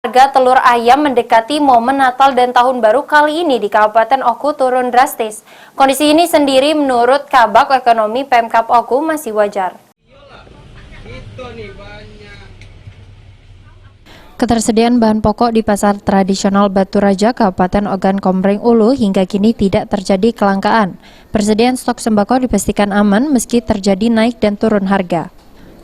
Harga telur ayam mendekati momen Natal dan Tahun Baru kali ini di Kabupaten Oku turun drastis. Kondisi ini sendiri menurut Kabag Ekonomi Pemkab Oku masih wajar. Ketersediaan bahan pokok di pasar tradisional Batu Raja, Kabupaten Ogan Komering Ulu hingga kini tidak terjadi kelangkaan. Persediaan stok sembako dipastikan aman meski terjadi naik dan turun harga.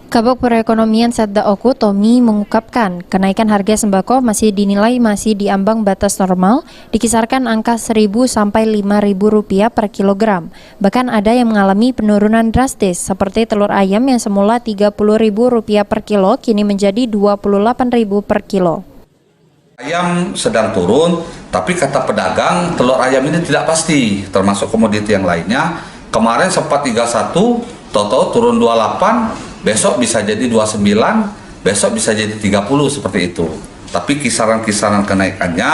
Kabag Perekonomian Setda Oku, Tommy, mengungkapkan kenaikan harga sembako masih dinilai masih di ambang batas normal, dikisarkan angka Rp1.000 sampai Rp5.000 per kilogram. Bahkan ada yang mengalami penurunan drastis, seperti telur ayam yang semula Rp30.000 per kilo, kini menjadi Rp28.000 per kilo. Ayam sedang turun, tapi kata pedagang telur ayam ini tidak pasti, termasuk komoditi yang lainnya. Kemarin sempat 31, toto turun 28, besok bisa jadi 29, besok bisa jadi 30 seperti itu. Tapi kisaran-kisaran kenaikannya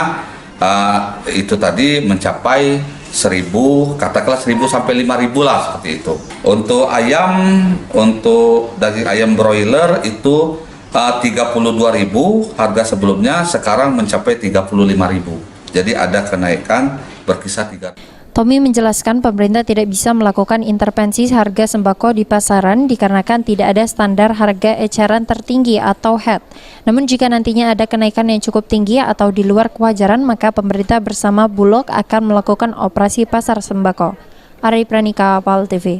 itu tadi mencapai 1.000, katakanlah 1.000 sampai 5.000 lah seperti itu. Untuk ayam, untuk daging ayam broiler itu 32.000, harga sebelumnya sekarang mencapai 35.000. Jadi ada kenaikan berkisar 3. Tommy menjelaskan pemerintah tidak bisa melakukan intervensi harga sembako di pasaran dikarenakan tidak ada standar harga eceran tertinggi atau HET. Namun jika nantinya ada kenaikan yang cukup tinggi atau di luar kewajaran, maka pemerintah bersama Bulog akan melakukan operasi pasar sembako. Ari Pranika, PAL TV.